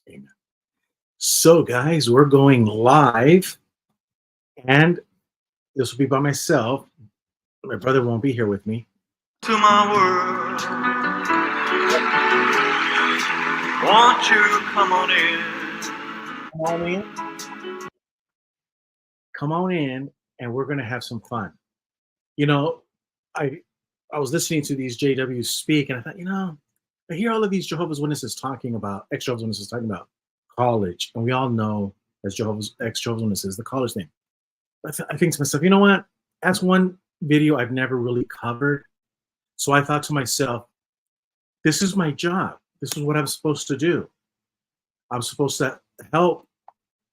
Amen. So, guys, we're going live, and this will be by myself. My brother won't be here with me. To my world, won't you come on in? Come on in. Come on in, and we're going to have some fun. You know, I I was listening to these JWs speak, and I thought, I hear all of these Jehovah's Witnesses talking about ex-Jehovah's Witnesses talking about college, and we all know as Jehovah's ex-Jehovah's Witnesses the college thing. I think to myself, you know what? That's one video I've never really covered. So I thought to myself, this is my job. This is what I'm supposed to do. I'm supposed to help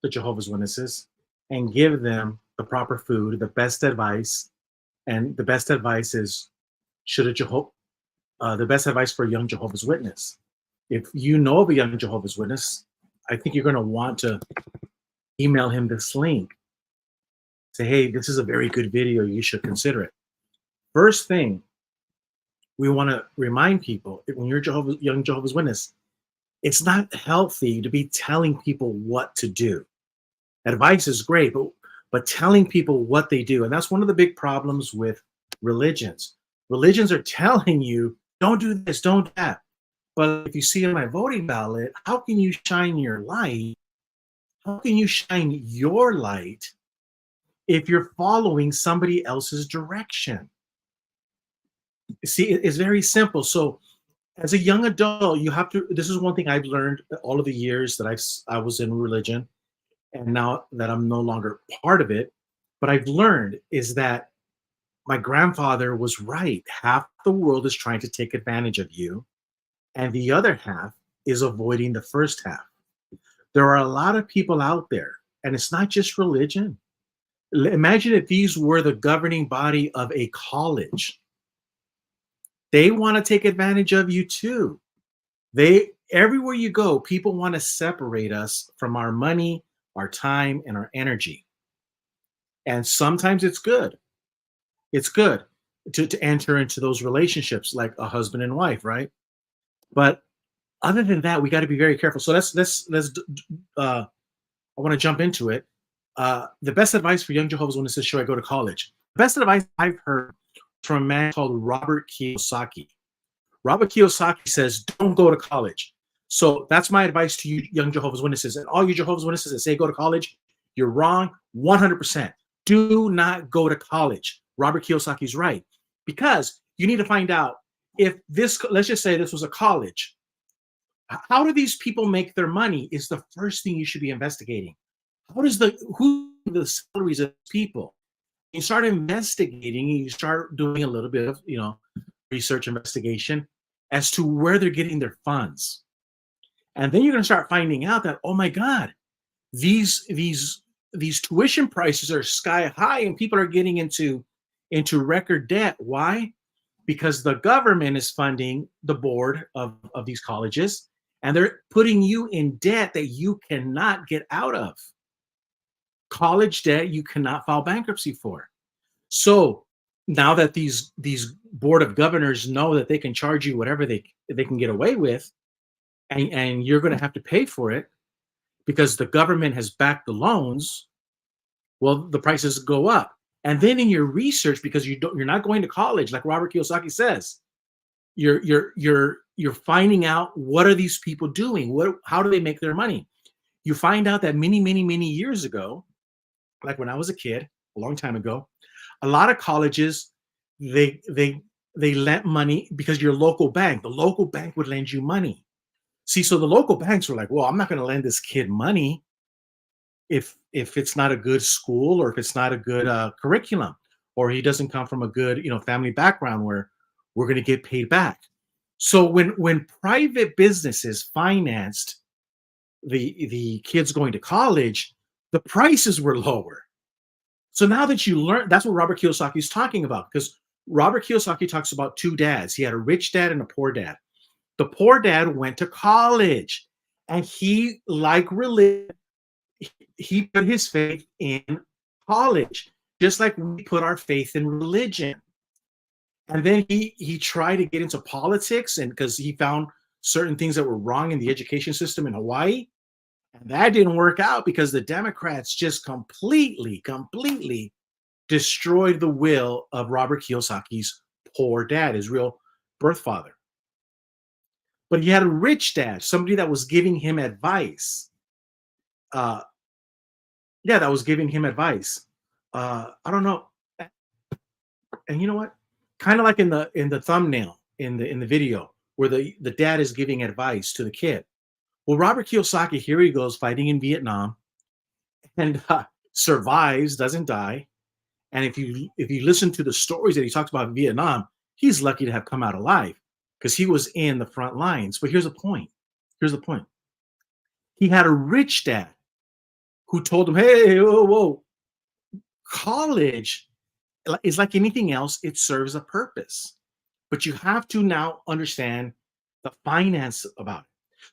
the Jehovah's Witnesses and give them the proper food, the best advice. And the best advice is the best advice for a young Jehovah's Witness. If you know of a young Jehovah's Witness, I think you're going to want to email him this link. Say, hey, this is a very good video. You should consider it. First thing, we want to remind people when you're young Jehovah's Witness, it's not healthy to be telling people what to do. Advice is great, but telling people what they do. And that's one of the big problems with religions. Religions are telling you, don't do this, don't do that. But if you see on my voting ballot, how can you shine your light? How can you shine your light if you're following somebody else's direction? See, it's very simple. So as a young adult, you have to, this is one thing I've learned all of the years that I was in religion, and now that I'm no longer part of it, but I've learned is that my grandfather was right. Half the world is trying to take advantage of you, and the other half is avoiding the first half. There are a lot of people out there, and it's not just religion. Imagine if these were the governing body of a college. They want to take advantage of you too. Everywhere you go, people want to separate us from our money, our time, and our energy. And sometimes it's good. It's good to enter into those relationships like a husband and wife, right? But other than that, we got to be very careful. So let's I want to jump into it. The best advice for young Jehovah's Witnesses: should I go to college? The best advice I've heard from a man called Robert Kiyosaki. Robert Kiyosaki says, don't go to college. So that's my advice to you, young Jehovah's Witnesses. And all you Jehovah's Witnesses that say go to college, you're wrong 100%. Do not go to college. Robert Kiyosaki's right. Because you need to find out if this, let's just say this was a college. How do these people make their money is the first thing you should be investigating. Who the salaries of people? You start investigating, you start doing a little bit of, research investigation as to where they're getting their funds. And then you're going to start finding out that, oh my God, these tuition prices are sky high and people are getting into record debt. Why? Because the government is funding the board of these colleges, and they're putting you in debt that you cannot get out of. College debt you cannot file bankruptcy for. So now that these board of governors know that they can charge you whatever they can get away with, and you're going to have to pay for it because the government has backed the loans, well, the prices go up. And then in your research, because you're not going to college, like Robert Kiyosaki says, you're finding out what are these people doing? How do they make their money? You find out that many years ago, like when I was a kid, a long time ago, a lot of colleges, they lent money because the local bank would lend you money. See, so the local banks were like, well, I'm not going to lend this kid money if it's not a good school, or if it's not a good curriculum, or he doesn't come from a good family background where we're going to get paid back. So when private businesses financed the kids going to college, the prices were lower. So now that you learn, that's what Robert Kiyosaki is talking about, because Robert Kiyosaki talks about two dads. He had a rich dad and a poor dad. The poor dad went to college, and he, like religion, he put his faith in college, just like we put our faith in religion. And then he tried to get into politics, and because he found certain things that were wrong in the education system in Hawaii, And that didn't work out because the Democrats just completely destroyed the will of Robert Kiyosaki's poor dad, his real birth father. But he had a rich dad, somebody that was giving him advice. Uh, yeah, that was giving him advice. I don't know. And you know what? Kind of like in the thumbnail in the video where the dad is giving advice to the kid. Well, Robert Kiyosaki, here he goes fighting in Vietnam and survives, doesn't die. And if you listen to the stories that he talks about in Vietnam, he's lucky to have come out alive because he was in the front lines. But here's the point. Here's the point. He had a rich dad who told him, hey, whoa, whoa, college is like anything else. It serves a purpose. But you have to now understand the finance about it.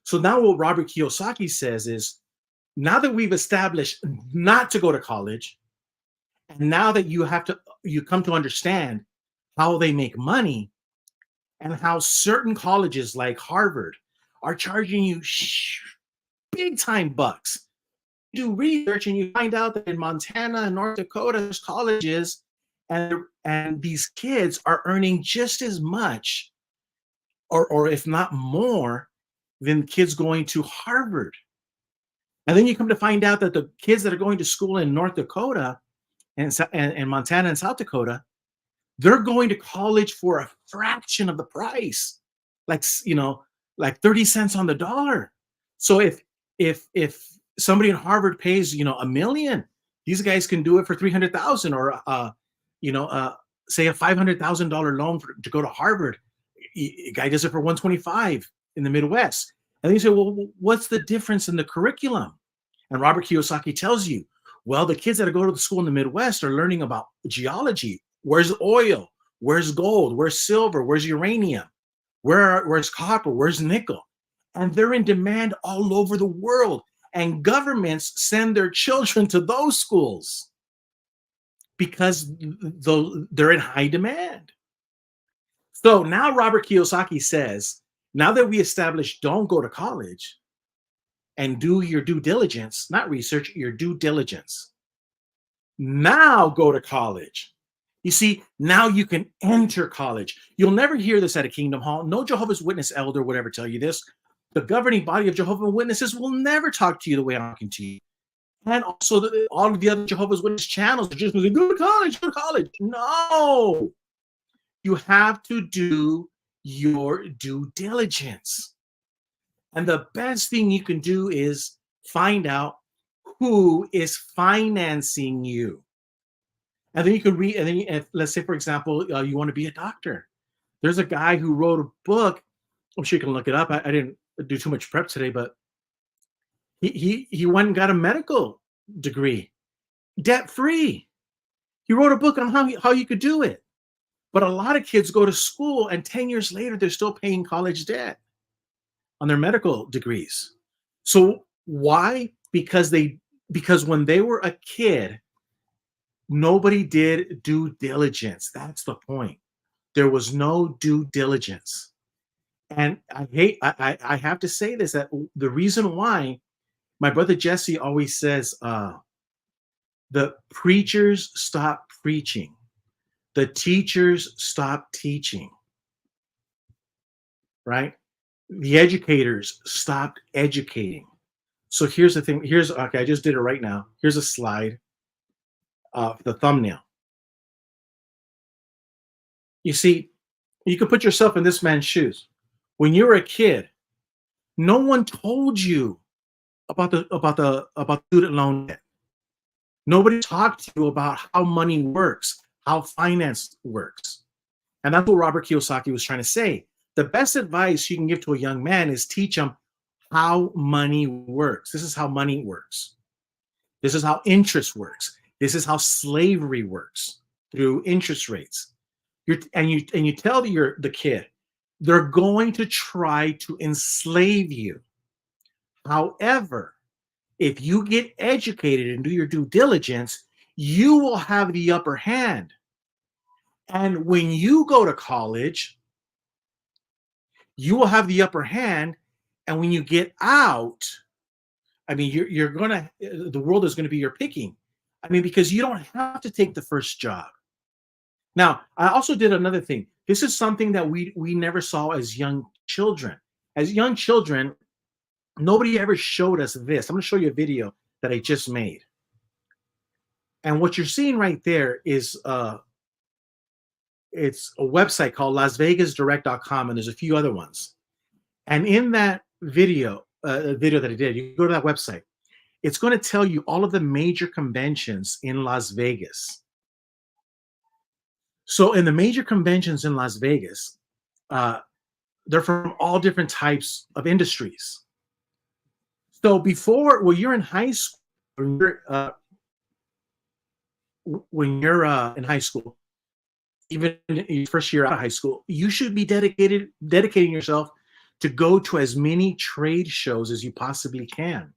So now what Robert Kiyosaki says is, now that we've established not to go to college, and now that you come to understand how they make money and how certain colleges like Harvard are charging you big time bucks. You do research and you find out that in Montana and North Dakota, there's colleges and these kids are earning just as much or if not more than kids going to Harvard. And then you come to find out that the kids that are going to school in North Dakota and Montana and South Dakota, they're going to college for a fraction of the price, like, you know, like 30 cents on the dollar. So if somebody in Harvard pays, you know, $1 million, these guys can do it for 300,000 or say a $500,000 loan to go to Harvard. A guy does it for 125 in the Midwest. And then you say, well, what's the difference in the curriculum? And Robert Kiyosaki tells you, well, the kids that go to the school in the Midwest are learning about geology. Where's oil? Where's gold? Where's silver? Where's uranium? Where's copper? Where's nickel? And they're in demand all over the world. And governments send their children to those schools because they're in high demand. So now Robert Kiyosaki says, now that we established don't go to college and do your due diligence, not research, your due diligence. Now go to college. You see, now you can enter college. You'll never hear this at a Kingdom Hall. No Jehovah's Witness elder would ever tell you this. The governing body of Jehovah's Witnesses will never talk to you the way I'm talking to you. And also all of the other Jehovah's Witness channels are just going to go to college, go to college. No. You have to do your due diligence. And the best thing you can do is find out who is financing you. And then you can read, and then if, let's say, for example, you want to be a doctor. There's a guy who wrote a book. I'm sure you can look it up. I didn't do too much prep today, but he went and got a medical degree, debt-free. He wrote a book on how you could do it. But a lot of kids go to school and 10 years later, they're still paying college debt on their medical degrees. So why? Because when they were a kid, nobody did due diligence. That's the point. There was no due diligence. And I have to say this, that the reason why my brother Jesse always says, the preachers stop preaching. The teachers stop teaching, right? The educators stopped educating. So here's the thing. Okay, I just did it right now. Here's a slide of the thumbnail. You see, you can put yourself in this man's shoes. When you were a kid, no one told you about the student loan debt. Nobody talked to you about how money works, how finance works. And that's what Robert Kiyosaki was trying to say. The best advice you can give to a young man is teach him how money works. This is how money works. This is how interest works. This is how slavery works, through interest rates. You tell the kid, they're going to try to enslave you. However, if you get educated and do your due diligence, you will have the upper hand. And when you go to college, you will have the upper hand. And when you get out I mean, you're gonna the world is gonna be your picking. I mean, because you don't have to take the first job. Now, I also did another thing. This is something that we never saw as young children. As young children, nobody ever showed us this. I'm gonna show you a video that I just made. And what you're seeing right there is it's a website called lasvegasdirect.com, and there's a few other ones. And in that video that I did, you go to that website. It's going to tell you all of the major conventions in Las Vegas. So in the major conventions in Las Vegas, they're from all different types of industries. So before, when you're in high school, when you're in high school, even in your first year out of high school, you should be dedicating yourself to go to as many trade shows as you possibly can.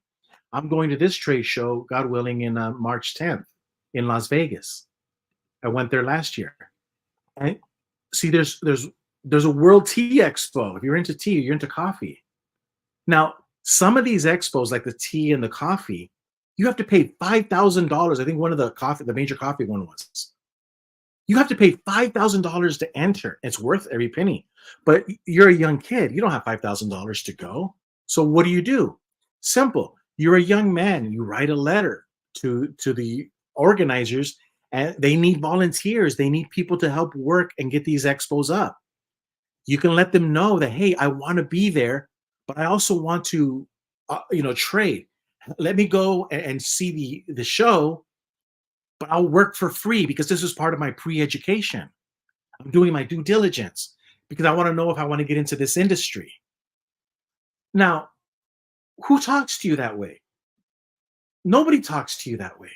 I'm going to this trade show, God willing, in March 10th in Las Vegas. I went there last year. And see, there's a World Tea Expo. If you're into tea, you're into coffee. Now, some of these expos, like the tea and the coffee, you have to pay $5,000. I think one of the major coffee one was. You have to pay $5,000 to enter. It's worth every penny. But you're a young kid. You don't have $5,000 to go. So what do? Simple. You're a young man. You write a letter to the organizers, and they need volunteers. They need people to help work and get these expos up. You can let them know that, hey, I want to be there, but I also want to, trade. Let me go and see the show, but I'll work for free because this is part of my pre-education. I'm doing my due diligence because I want to know if I want to get into this industry. Now, who talks to you that way? Nobody talks to you that way.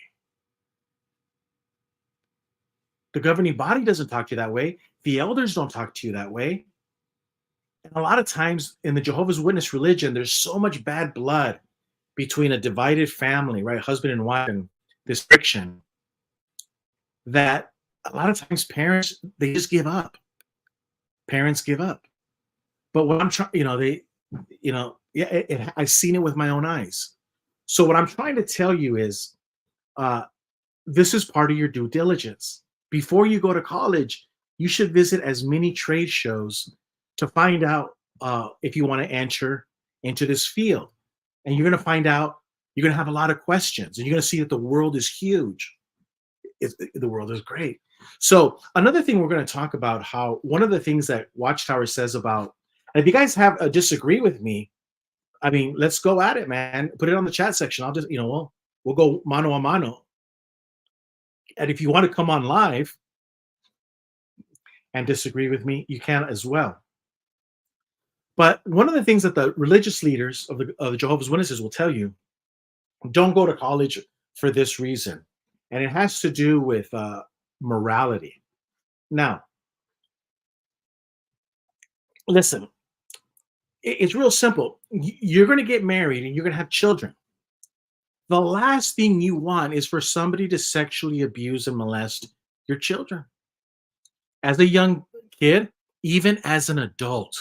The governing body doesn't talk to you that way. The elders don't talk to you that way. And a lot of times in the Jehovah's Witness religion, there's so much bad blood between a divided family, right? Husband and wife, and this friction, that a lot of times parents, they just give up. Parents give up. But what I'm trying, I've seen it with my own eyes. So what I'm trying to tell you is, this is part of your due diligence. Before you go to college, you should visit as many trade shows to find out if you want to enter into this field. And you're going to find out, you're going to have a lot of questions, and you're going to see that the world is huge. The world is great. So another thing we're going to talk about, how one of the things that Watchtower says about, and if you guys have disagree with me, I mean, let's go at it, man. Put it on the chat section. I'll just, we'll go mano a mano. And if you want to come on live and disagree with me, you can as well. But one of the things that the religious leaders of the Jehovah's Witnesses will tell you, don't go to college for this reason. And it has to do with morality. Now, listen, it's real simple. You're going to get married and you're going to have children. The last thing you want is for somebody to sexually abuse and molest your children. As a young kid, even as an adult,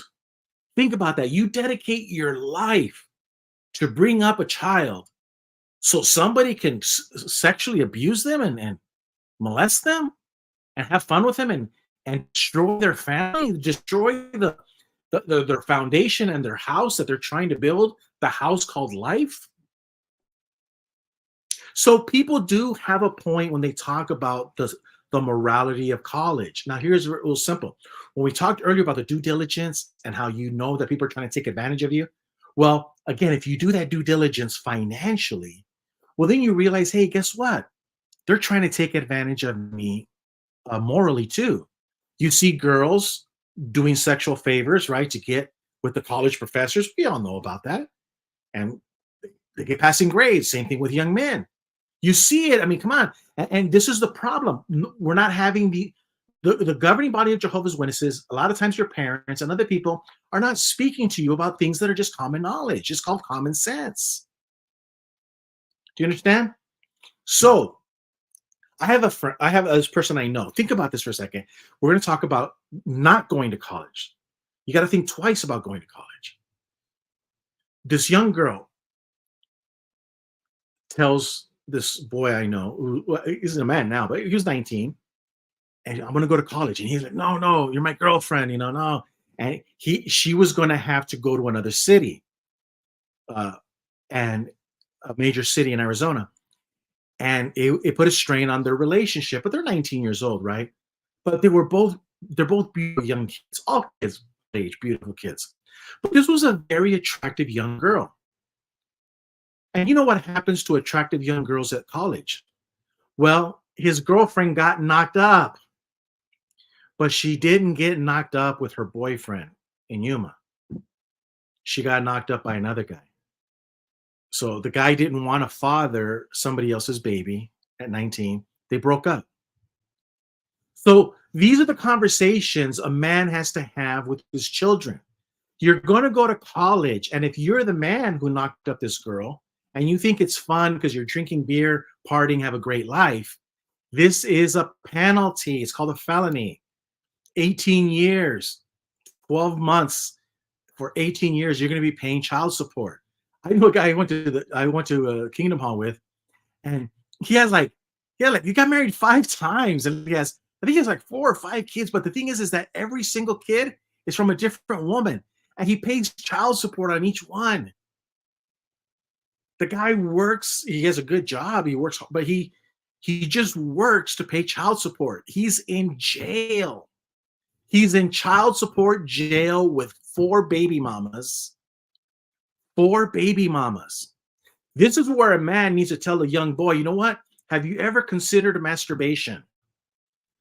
think about that. You dedicate your life to bring up a child so somebody can sexually abuse them and molest them and have fun with them and destroy their family, destroy their foundation and their house that they're trying to build, the house called life. So people do have a point when they talk about the morality of college. Now, here's real simple. When we talked earlier about the due diligence and how you know that people are trying to take advantage of you, well, again, if you do that due diligence financially, well, then you realize, hey, guess what? They're trying to take advantage of me morally too. You see girls doing sexual favors, right, to get with the college professors. We all know about that. And they get passing grades. Same thing with young men. You see it. I mean, come on. And this is the problem. We're not having the governing body of Jehovah's Witnesses. A lot of times your parents and other people are not speaking to you about things that are just common knowledge. It's called common sense. Do you understand? So I have a friend, I have this person I know. Think about this for a second. We're going to talk about not going to college. You got to think twice about going to college. This young girl, tells this boy I know, he's a man now, but he was 19, and I'm gonna go to college. And he's like, no, no, you're my girlfriend, no. And she was gonna have to go to another city, uh, and a major city in Arizona. And it put a strain on their relationship, but they're 19 years old, right? But they're both beautiful young kids, all kids age, beautiful kids. But this was a very attractive young girl. And you know what happens to attractive young girls at college? Well, his girlfriend got knocked up, but she didn't get knocked up with her boyfriend in Yuma. She got knocked up by another guy. So the guy didn't want to father somebody else's baby at 19. They broke up. So these are the conversations a man has to have with his children. You're going to go to college, and if you're the man who knocked up this girl and you think it's fun because you're drinking beer, partying, have a great life, this is a penalty. It's called a felony. 18 years, 12 months. For 18 years, you're going to be paying child support. I know a guy I went to Kingdom Hall with, and he has like, yeah, he got married 5 times, and I think he has like 4 or 5 kids. But the thing is that every single kid is from a different woman, and he pays child support on each one. The guy works; he has a good job. He works, but he just works to pay child support. He's in jail. He's in child support jail with 4 baby mamas. 4 baby mamas. This is where a man needs to tell a young boy, you know what? Have you ever considered masturbation?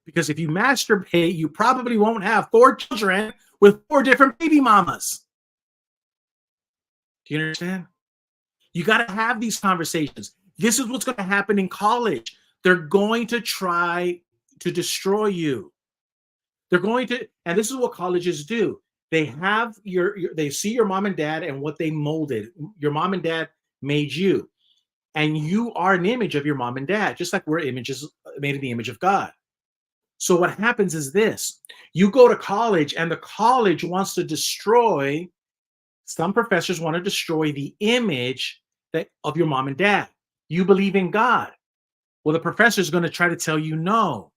Because if you masturbate, you probably won't have 4 children with 4 different baby mamas. Do you understand? You got to have these conversations. This is what's going to happen in college. They're going to try to destroy you. They're going to, and this is what colleges do. They have they see your mom and dad and what they molded. Your mom and dad made you, and you are an image of your mom and dad, just like we're images made in the image of God. So what happens is this: you go to college, and the college wants to destroy. Some professors want to destroy the image of your mom and dad. You believe in God. Well, the professor is going to try to tell you no.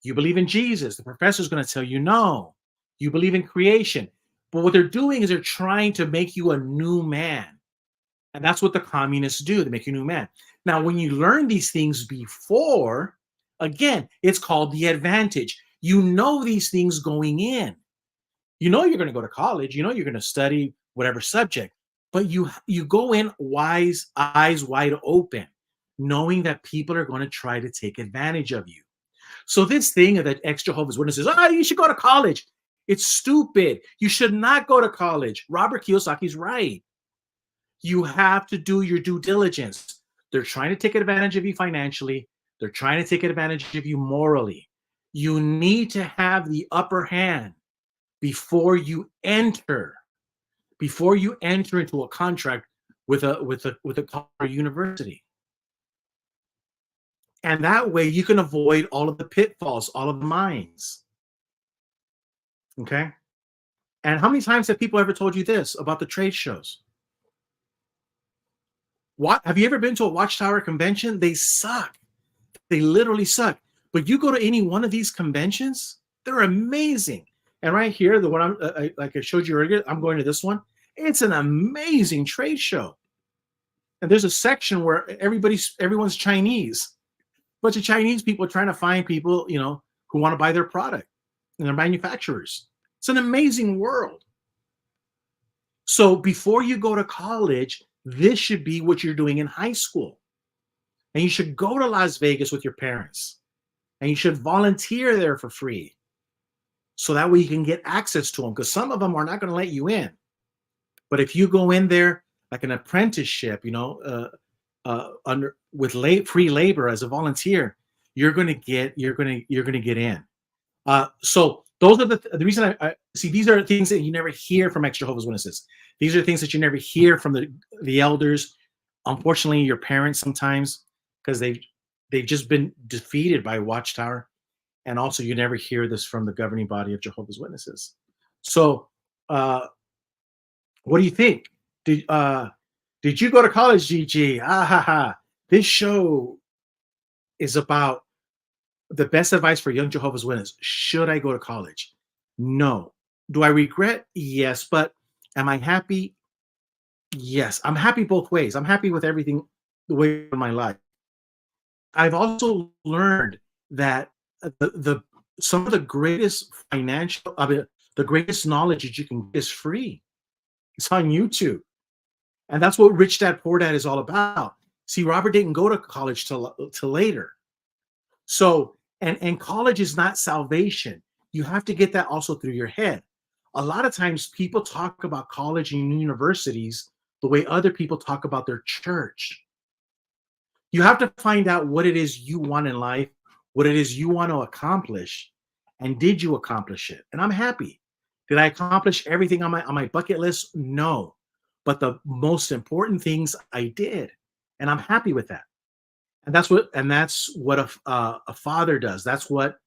You believe in Jesus. The professor is going to tell you no. You believe in creation. But what they're doing is they're trying to make you a new man. And that's what the communists do. They make you a new man. Now, when you learn these things before, again, it's called the advantage. You know these things going in. You know you're going to go to college. You know you're going to study whatever subject. But you go in eyes wide open, knowing that people are going to try to take advantage of you. So this thing of that ex-Jehovah's Witnesses, you should go to college. It's stupid. You should not go to college. Robert Kiyosaki's right. You have to do your due diligence. They're trying to take advantage of you financially. They're trying to take advantage of you morally. You need to have the upper hand before you enter into a contract with a university. And that way you can avoid all of the pitfalls, all of the mines. Okay? And how many times have people ever told you this about the trade shows? Have you ever been to a Watchtower convention? They suck. They literally suck. But you go to any one of these conventions, they're amazing. And right here, the one like I showed you earlier, I'm going to this one. It's an amazing trade show. And there's a section where everyone's Chinese. A bunch of Chinese people trying to find people, who want to buy their product, and they're manufacturers. It's an amazing world. So before you go to college, this should be what you're doing in high school. And you should go to Las Vegas with your parents. And you should volunteer there for free. So that way you can get access to them, because some of them are not going to let you in. But if you go in there like an apprenticeship, with free labor as a volunteer, you're going to get in. So those are the reason I see. These are things that you never hear from ex-Jehovah's Witnesses. These are things that you never hear from the elders. Unfortunately, your parents sometimes, because they've just been defeated by Watchtower, and also you never hear this from the governing body of Jehovah's Witnesses. So, what do you think? Did you go to college, GG? Ah ha ha. This show is about the best advice for young Jehovah's Witnesses. Should I go to college? No. Do I regret? Yes. But am I happy? Yes. I'm happy both ways. I'm happy with everything the way in my life. I've also learned that the some of the greatest financial, I mean, the greatest knowledge that you can get is free. It's on YouTube, and that's what Rich Dad Poor Dad is all about. See, Robert didn't go to college till later, so and college is not salvation. You have to get that also through your head. A lot of times, people talk about college and universities the way other people talk about their church. You have to find out what it is you want in life, what it is you want to accomplish, and did you accomplish it? And I'm happy. Did I accomplish everything on my bucket list? No. But the most important things I did, and I'm happy with that. And that's what a father does. That's what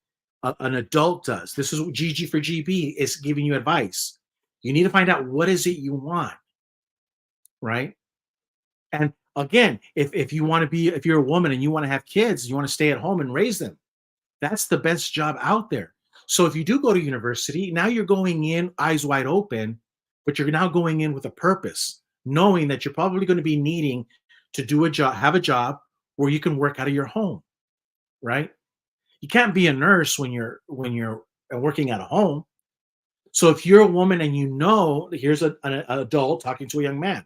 an adult does. This is what GG for GB is giving you advice. You need to find out what is it you want, right? And again, if you want to be, if you're a woman and you want to have kids, you want to stay at home and raise them, that's the best job out there. So if you do go to university, now you're going in eyes wide open, but you're now going in with a purpose, knowing that you're probably going to be needing to do a job, have a job where you can work out of your home, right? You can't be a nurse when you're working at a home. So if you're a woman and you know, here's an adult talking to a young man.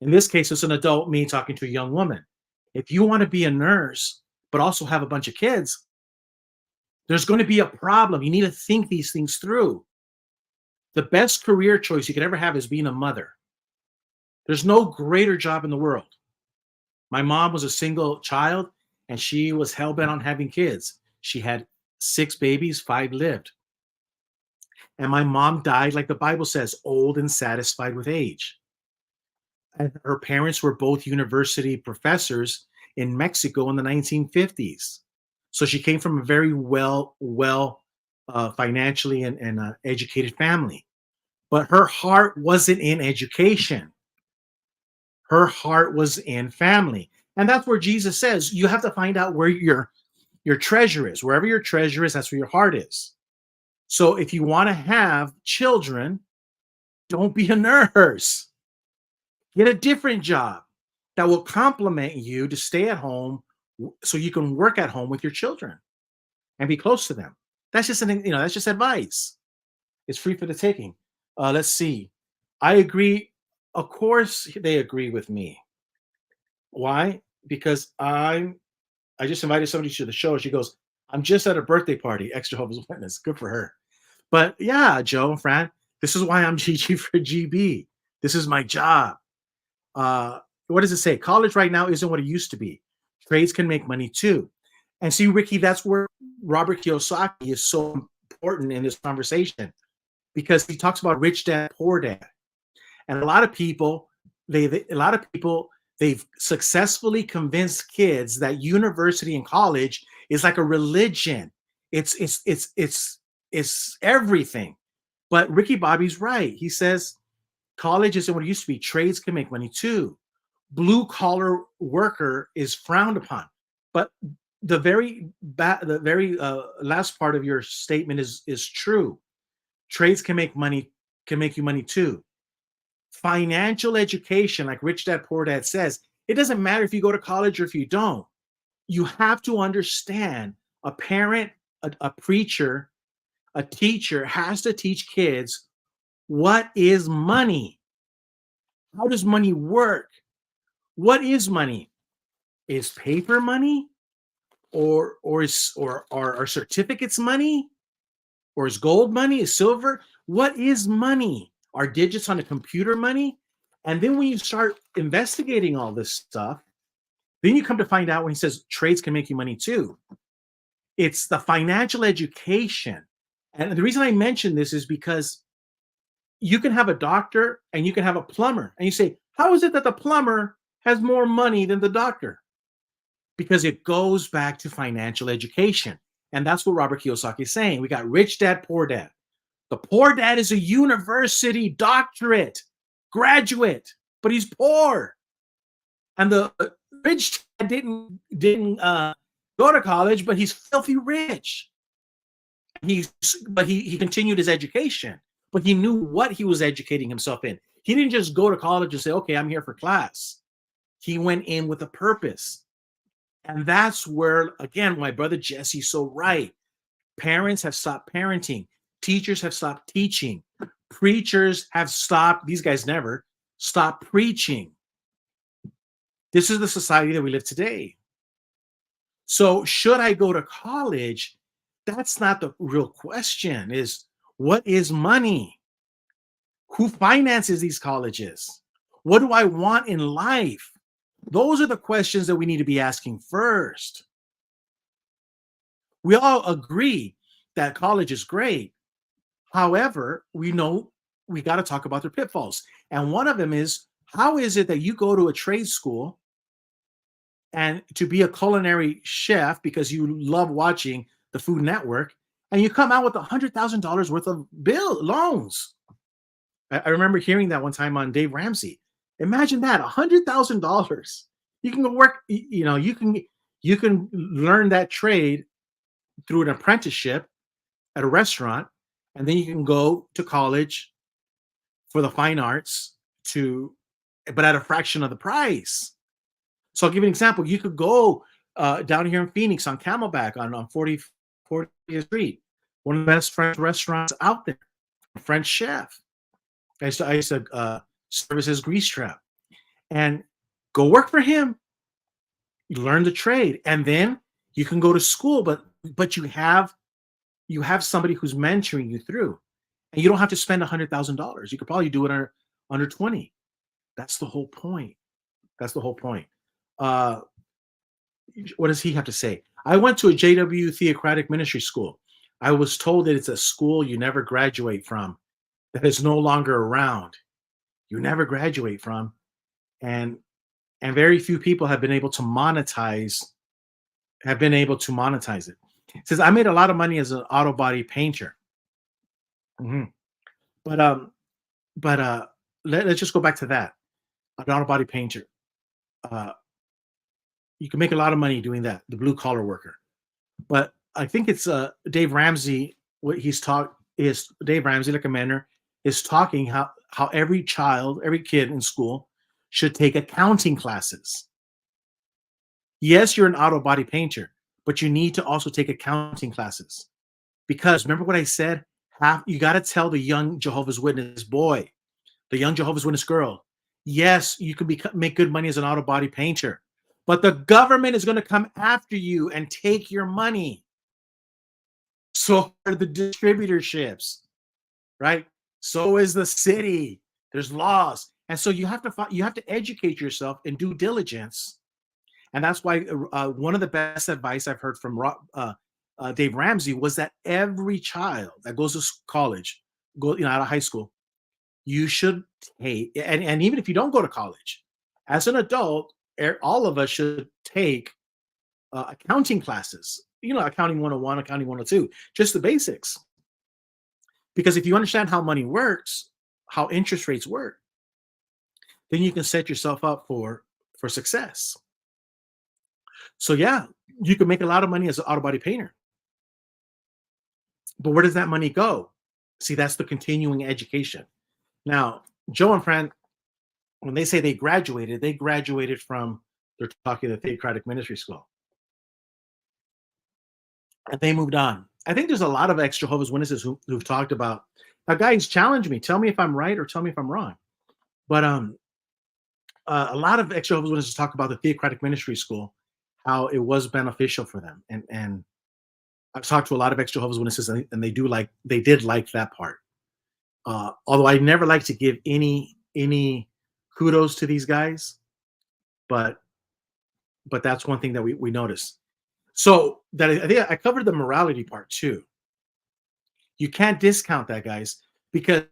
In this case, it's an adult me talking to a young woman. If you want to be a nurse, but also have a bunch of kids, there's going to be a problem. You need to think these things through. The best career choice you could ever have is being a mother. There's no greater job in the world. My mom was a single child and she was hell bent on having kids. She had 6 babies, 5 lived. And my mom died, like the Bible says, old and satisfied with age. And her parents were both university professors in Mexico in the 1950s. So she came from a very well financially and educated family. But her heart wasn't in education. Her heart was in family. And that's where Jesus says you have to find out where your treasure is. Wherever your treasure is, that's where your heart is. So if you want to have children, don't be a nurse. Get a different job that will complement you to stay at home so you can work at home with your children and be close to them. That's just that's just advice. It's free for the taking. Let's see. I agree. Of course, they agree with me. Why? Because I just invited somebody to the show. She goes, I'm just at a birthday party, ex Jehovah's Witness. Good for her. But yeah, Joe and Fran, this is why I'm GG for GB. This is my job. What does it say? College right now isn't what it used to be. Trades can make money too. And see, Ricky, that's where Robert Kiyosaki is so important in this conversation because he talks about rich dad, poor dad. And a lot of people, they've successfully convinced kids that university and college is like a religion. It's everything. But Ricky Bobby's right. He says college isn't what it used to be. Trades can make money too. Blue collar worker is frowned upon. But the very last part of your statement is true. Trades can make you money too. Financial education, like Rich Dad Poor Dad says, it doesn't matter if you go to college or if you don't. You have to understand a parent, a preacher, a teacher has to teach kids what is money. How does money work? What is money? Is paper money? Or are certificates money? Or is gold money? Is silver? What is money? Are digits on a computer money? And then when you start investigating all this stuff, then you come to find out when he says trades can make you money too. It's the financial education. And the reason I mention this is because you can have a doctor and you can have a plumber. And you say, how is it that the plumber has more money than the doctor? Because it goes back to financial education. And that's what Robert Kiyosaki is saying. We got rich dad, poor dad. The poor dad is a university doctorate graduate, but he's poor. And Rich didn't go to college, but he's filthy rich. He continued his education, but he knew what he was educating himself in. He didn't just go to college and say, okay, I'm here for class. He went in with a purpose. And that's where, again, my brother Jesse's so right. Parents have stopped parenting. Teachers have stopped teaching. Preachers have stopped, these guys never, stopped preaching. This is the society that we live today. So should I go to college? That's not the real question. Is what is money? Who finances these colleges? What do I want in life? Those are the questions that we need to be asking first. We all agree that college is great. However, we know we got to talk about their pitfalls. And one of them is, how is it that you go to a trade school and to be a culinary chef because you love watching the Food Network, and you come out with $100,000 worth of loans? I remember hearing that one time on Dave Ramsey. Imagine that, $100,000. You can go work, you can learn that trade through an apprenticeship at a restaurant, and then you can go to college for the fine arts but at a fraction of the price. So I'll give you an example. You could go down here in Phoenix on Camelback on 40th Street, one of the best French restaurants out there, French chef. I used to service his grease trap, and go work for him. You learn the trade, and then you can go to school, but you have somebody who's mentoring you through, and you don't have to spend $100,000. You could probably do it under 20. That's the whole point. That's the whole point. What does he have to say? I went to a JW Theocratic Ministry School. I was told that it's a school you never graduate from, that is no longer around. You never graduate from, and very few people have been able to monetize it. It says, I made a lot of money as an auto body painter. But let's just go back to that. An auto body painter. You can make a lot of money doing that, the blue collar worker. But I think it's Dave Ramsey. What he's taught is Dave Ramsey, the commander, is talking how every kid in school should take accounting classes. Yes, you're an auto body painter, but you need to also take accounting classes, because remember what I said? You got to tell the young Jehovah's Witness boy, the young Jehovah's Witness girl, yes, you can make good money as an auto body painter, but the government is going to come after you and take your money. So are the distributorships, right? So is the city. There's laws, and so you have to educate yourself and due diligence. And that's why one of the best advice I've heard from Dave Ramsey was that every child that goes to college, out of high school, you should take, and even if you don't go to college, as an adult, all of us should take accounting classes. Accounting 101, accounting 102, just the basics. Because if you understand how money works, how interest rates work, then you can set yourself up for success. So yeah, you can make a lot of money as an auto body painter. But where does that money go? See, that's the continuing education. Now, Joe and Fran, when they say they graduated from, they're talking the Theocratic Ministry School. And they moved on. I think there's a lot of ex-Jehovah's Witnesses who've talked about, now guys, challenge me. Tell me if I'm right or tell me if I'm wrong. But a lot of ex-Jehovah's Witnesses talk about the Theocratic Ministry School, how it was beneficial for them. And I've talked to a lot of ex-Jehovah's Witnesses, and they did like that part. Although I never like to give any kudos to these guys, but that's one thing that we notice. So that I think I covered the morality part too. You can't discount that, guys, because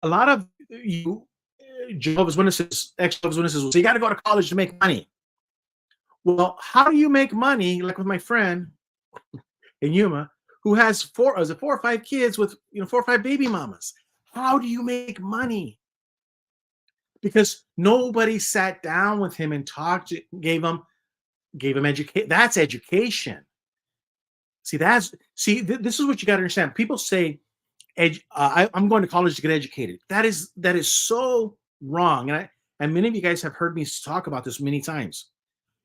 a lot of you Jehovah's Witnesses, ex-Jehovah's Witnesses will say you got to go to college to make money. Well, how do you make money? Like with my friend in Yuma, who has 4 or 5 kids with 4 or 5 baby mamas. How do you make money? Because nobody sat down with him and gave him gave him education. That's education. This is what you got to understand. People say, I'm going to college to get educated. That is so wrong. And many of you guys have heard me talk about this many times.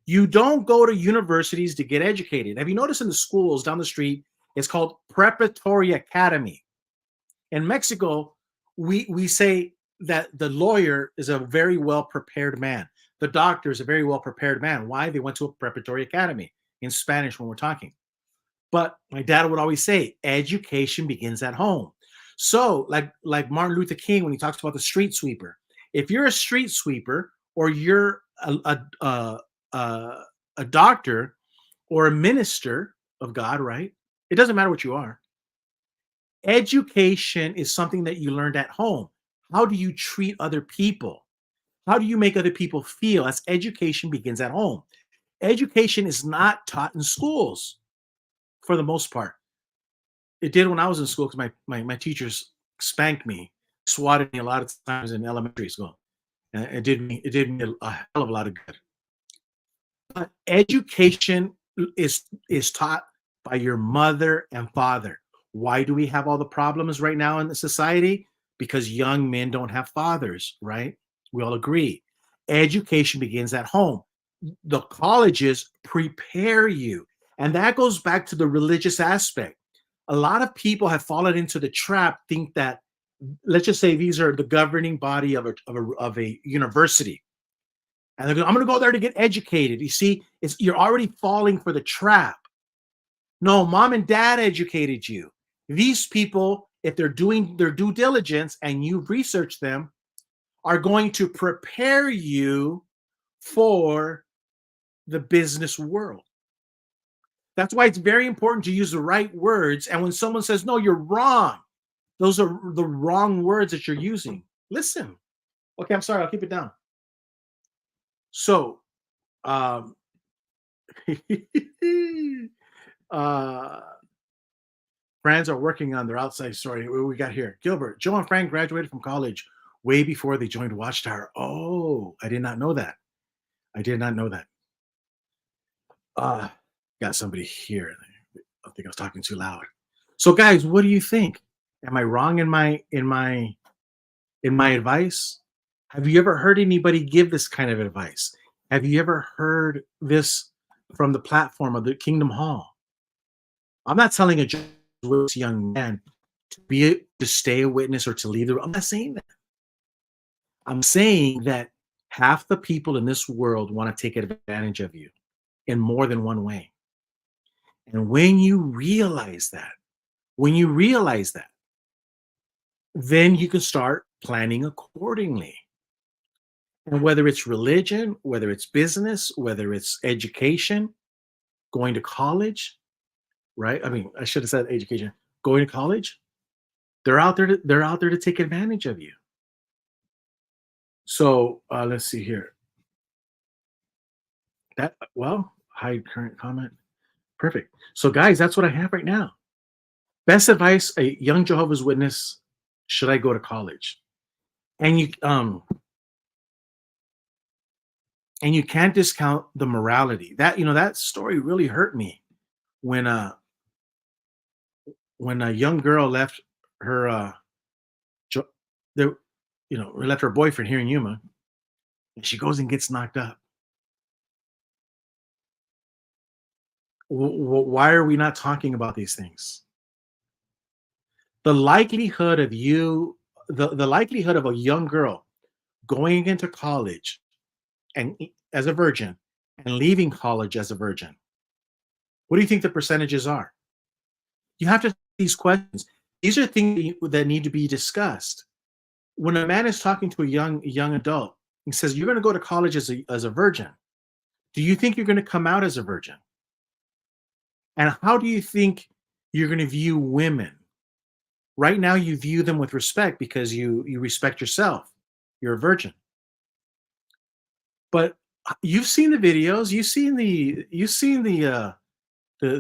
You don't go to universities to get educated. Have you noticed in the schools down the street, it's called preparatory academy. In Mexico, we say that the lawyer is a very well prepared man. The doctor is a very well prepared man. Why? They went to a preparatory academy in Spanish when we're talking. But my dad would always say, education begins at home. So, like Martin Luther King, when he talks about the street sweeper, if you're a street sweeper or you're a doctor or a minister of God, right? It doesn't matter what you are. Education is something that you learned at home. How do you treat other people? How do you make other people feel? As education begins at home. Education is not taught in schools for the most part. It did when I was in school because my teachers spanked me, swatted me a lot of times in elementary school. And it did me a hell of a lot of good. But education is taught by your mother and father. Why do we have all the problems right now in the society? Because young men don't have fathers, right? We all agree. Education begins at home. The colleges prepare you. And that goes back to the religious aspect. A lot of people have fallen into the trap, think that, let's just say these are the governing body of a university. And they're going, I'm going to go there to get educated. You see, you're already falling for the trap. No, mom and dad educated you. These people, if they're doing their due diligence and you've researched them, are going to prepare you for the business world. That's why it's very important to use the right words. And when someone says, no, you're wrong, those are the wrong words that you're using. Listen. Okay, I'm sorry. I'll keep it down. So, friends are working on their outside story. What we got here? Gilbert, Joe and Frank graduated from college way before they joined Watchtower. Oh, I did not know that. I did not know that. Got somebody here. I think I was talking too loud. So, guys, what do you think? Am I wrong in my advice? Have you ever heard anybody give this kind of advice? Have you ever heard this from the platform of the Kingdom Hall? I'm not telling a young man to stay a witness or to leave the room. I'm not saying that. I'm saying that half the people in this world want to take advantage of you in more than one way. And when you realize that, then you can start planning accordingly. And whether it's religion, whether it's business, whether it's education, going to college, right? I mean, I should have said education, going to college, they're out there to take advantage of you. So let's see here. Hide current comment. Perfect. So guys, that's what I have right now. Best advice, a young Jehovah's Witness, should I go to college? And you can't discount the morality. That story really hurt me when a young girl left her left her boyfriend here in Yuma, and she goes and gets knocked up. Why are we not talking about these things? The likelihood of the likelihood of a young girl going into college and as a virgin and leaving college as a virgin, what do you think the percentages are? You have to ask these questions. These are things that need to be discussed. When a man is talking to a young adult, he says, you're going to go to college as a virgin. Do you think you're going to come out as a virgin? And how do you think you're going to view women? Right now, you view them with respect because you respect yourself. You're a virgin. But you've seen the videos. You've seen the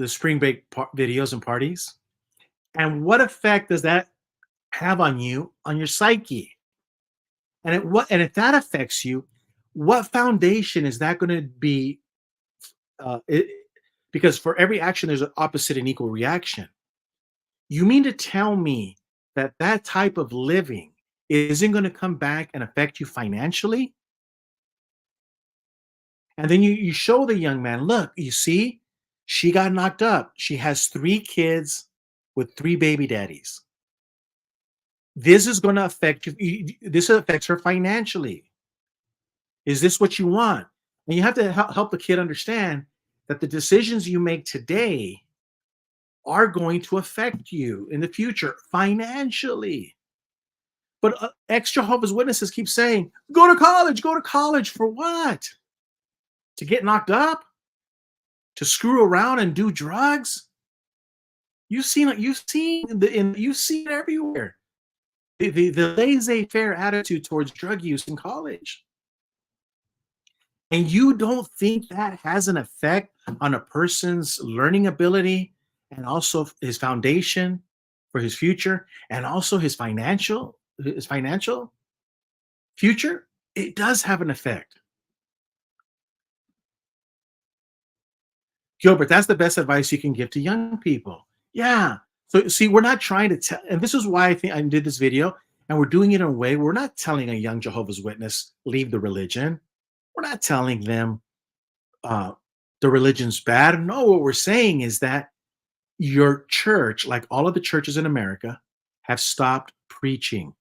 spring break videos and parties. And what effect does that have on you, on your psyche? And if that affects you, what foundation is that going to be it, because for every action, there's an opposite and equal reaction. You mean to tell me that that type of living isn't going to come back and affect you financially? And then you show the young man, look, you see, she got knocked up. She has 3 kids with 3 baby daddies. This is going to affect you. This affects her financially. Is this what you want? And you have to help the kid understand that the decisions you make today are going to affect you in the future financially. But ex Jehovah's Witnesses keep saying, go to college, go to college for what? To get knocked up? To screw around and do drugs? You've seen it. You see it everywhere. The laissez-faire attitude towards drug use in college. And you don't think that has an effect on a person's learning ability and also his foundation for his future and also his financial future? It does have an effect. Gilbert, that's the best advice you can give to young people. Yeah. So see, we're not trying to tell, and this is why I think I did this video, and we're doing it in a way we're not telling a young Jehovah's Witness leave the religion. We're not telling them the religion's bad. No, what we're saying is that your church, like all of the churches in America, have stopped preaching.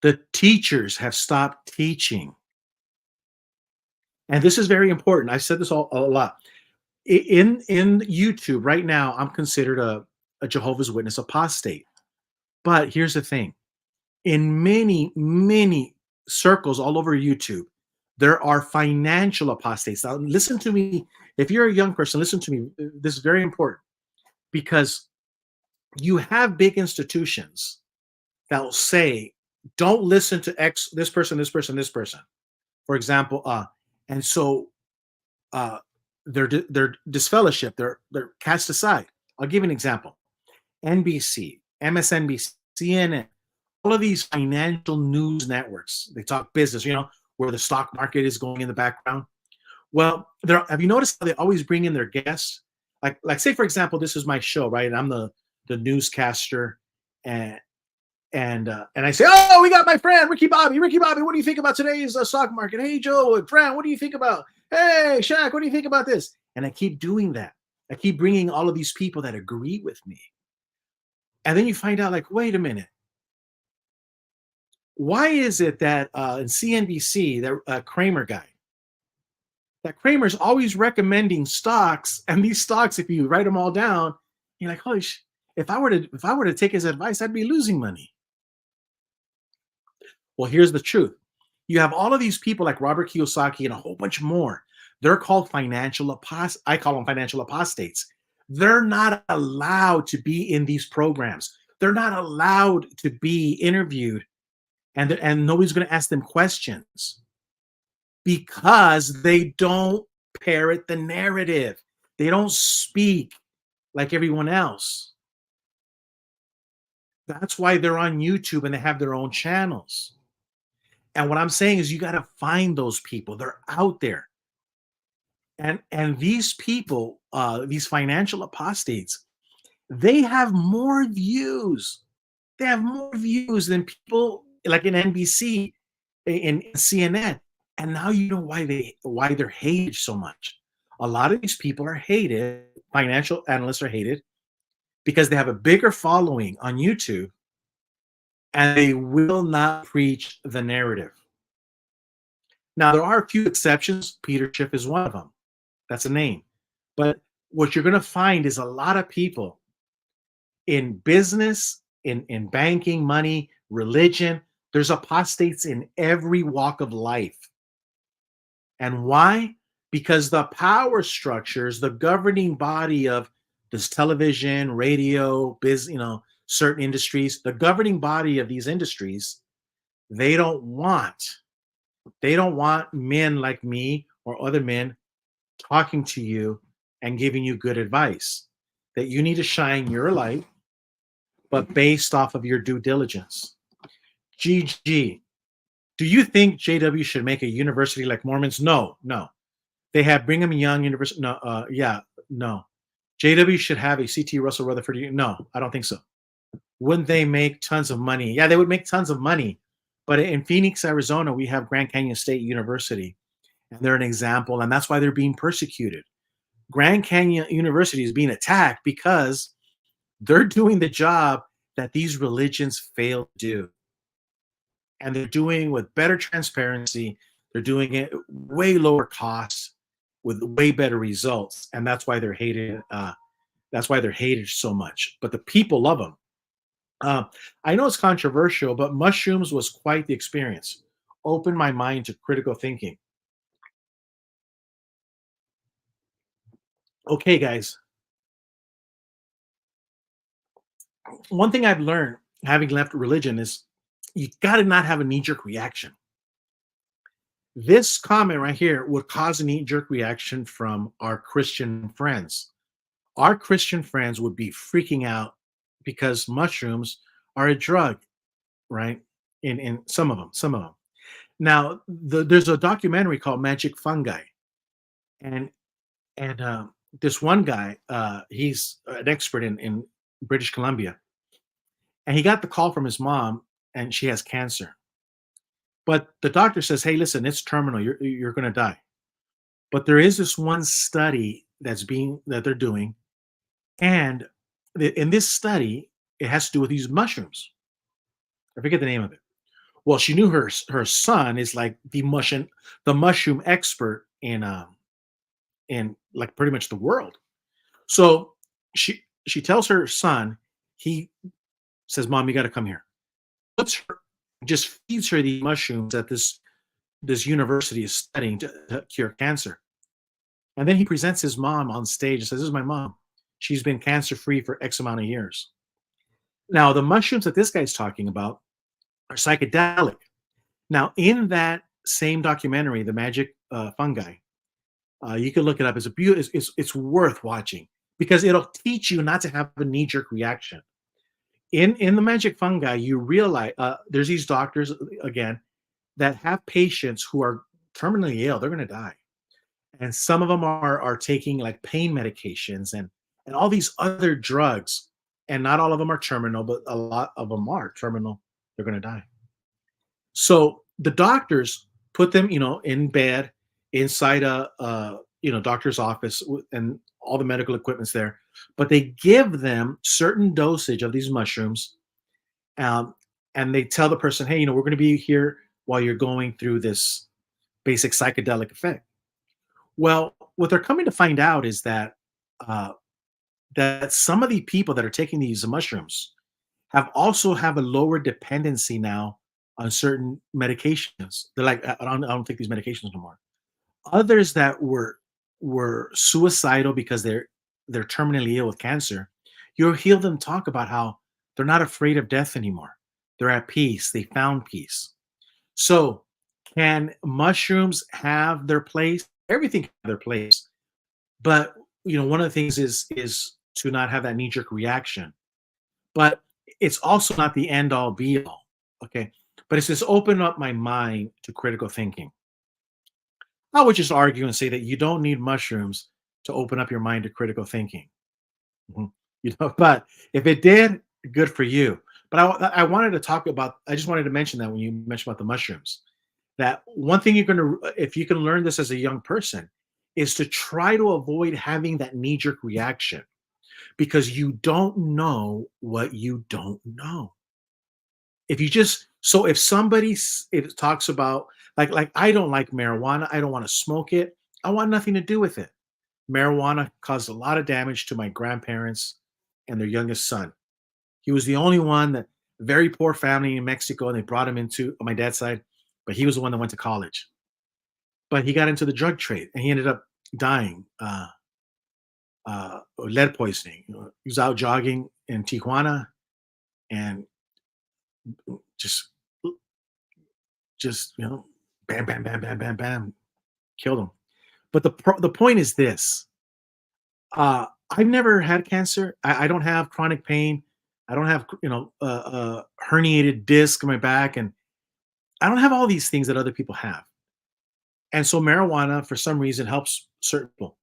The teachers have stopped teaching. And this is very important. I've said this a lot. In YouTube right now, I'm considered a Jehovah's Witness apostate. But here's the thing. In many circles all over YouTube, there are financial apostates. Now, listen to me. If you're a young person, listen to me. This is very important because you have big institutions that will say, don't listen to this person, this person, this person. For example, and so they're disfellowship, they're cast aside. I'll give you an example. NBC, MSNBC, CNN, all of these financial news networks, they talk business, where the stock market is going in the background. Well, have you noticed how they always bring in their guests? Like say, for example, this is my show, right? And I'm the newscaster, and I say, oh, we got my friend, Ricky Bobby. Ricky Bobby, what do you think about today's stock market? Hey, Joe, friend, what do you think about? Hey, Shaq, what do you think about this? And I keep doing that. I keep bringing all of these people that agree with me. And then you find out, like, wait a minute. Why is it that in CNBC, that Kramer guy, that Kramer's always recommending stocks, and these stocks, if you write them all down, you're like, holy sh! If I were to take his advice, I'd be losing money. Well, here's the truth. You have all of these people like Robert Kiyosaki and a whole bunch more. They're called financial apostates. I call them financial apostates. They're not allowed to be in these programs. They're not allowed to be interviewed, and nobody's going to ask them questions because they don't parrot the narrative. They don't speak like everyone else. That's why they're on YouTube and they have their own channels. And what I'm saying is you got to find those people. They're out there. And these people, these financial apostates, they have more views. They have more views than people like in NBC, in CNN. And now you know why they're hated so much. A lot of these people are hated. Financial analysts are hated because they have a bigger following on YouTube and they will not preach the narrative. Now, there are a few exceptions. Peter Schiff is one of them. That's a name. But what you're going to find is a lot of people in business, in banking, money, religion. There's apostates in every walk of life. And why? Because the power structures, the governing body of this television, radio, business, certain industries, the governing body of these industries, they don't want men like me or other men talking to you and giving you good advice. That you need to shine your light, but based off of your due diligence. GG. Do you think JW should make a university like Mormons? No. They have Brigham Young University. No, yeah, no. JW should have a CT Russell Rutherford. No, I don't think so. Wouldn't they make tons of money? Yeah, they would make tons of money. But in Phoenix, Arizona, we have Grand Canyon State University, and they're an example, and that's why they're being persecuted. Grand Canyon University is being attacked because they're doing the job that these religions fail to do. And they're doing with better transparency, they're doing it way lower costs with way better results. And that's why they're hated. That's why they're hated so much. But the people love them. Uh, I know it's controversial, but mushrooms was quite the experience. Opened my mind to critical thinking. Okay, guys, one thing I've learned having left religion is you got to not have a knee jerk reaction. This comment right here would cause a knee jerk reaction from our Christian friends. Our Christian friends would be freaking out because mushrooms are a drug, right? In some of them. Now, there's a documentary called Magic Fungi, and and this one guy, he's an expert in British Columbia, and he got the call from his mom, and she has cancer. But the doctor says, "Hey, listen, it's terminal. You're going to die." But there is this one study that they're doing, and in this study, it has to do with these mushrooms. I forget the name of it. Well, she knew her son is like the mushroom expert in like pretty much the world. So she tells her son, he says, "Mom, you got to come here." Puts her just feeds her these mushrooms that this university is studying to cure cancer. And then he presents his mom on stage and says, "This is my mom. She's been cancer free for X amount of years." Now, the mushrooms that this guy's talking about are psychedelic. Now, in that same documentary, The Magic Fungi, you can look it up. It's a beautiful. It's worth watching because it'll teach you not to have a knee jerk reaction. In the Magic Fungi, you realize there's these doctors again that have patients who are terminally ill. They're going to die, and some of them are taking like pain medications and all these other drugs, and not all of them are terminal, but a lot of them are terminal. They're going to die. So the doctors put them, in bed inside a doctor's office and all the medical equipment's there, but they give them certain dosage of these mushrooms, um, and they tell the person, "Hey, we're going to be here while you're going through this basic psychedelic effect." Well, what they're coming to find out is uh, that some of the people that are taking these mushrooms have a lower dependency now on certain medications. They're like, I don't take these medications no more. Others that were suicidal because they're terminally ill with cancer, you'll hear them talk about how they're not afraid of death anymore. They're at peace. They found peace. So, can mushrooms have their place? Everything can have their place, but one of the things is to not have that knee jerk reaction. But it's also not the end all be all. Okay, but it's just open up my mind to critical thinking. I would just argue and say that you don't need mushrooms to open up your mind to critical thinking. Mhm. But if it did, good for you. But I wanted to talk about. I just wanted to mention that when you mentioned about the mushrooms, that one thing you're gonna, if you can learn this as a young person, is to try to avoid having that knee jerk reaction because you don't know what you don't know. If somebody it talks about like I don't like marijuana, I don't want to smoke it. I want nothing to do with it. Marijuana caused a lot of damage to my grandparents and their youngest son. He was the only one that very poor family in Mexico, and they brought him into on my dad's side, but he was the one that went to college. But he got into the drug trade and he ended up dying, lead poisoning. He was out jogging in Tijuana and just bam, bam, bam, bam, bam, bam, killed him. But the point is this: I've never had cancer. I don't have chronic pain. I don't have herniated disc in my back, and I don't have all these things that other people have. And so marijuana, for some reason, helps certain people.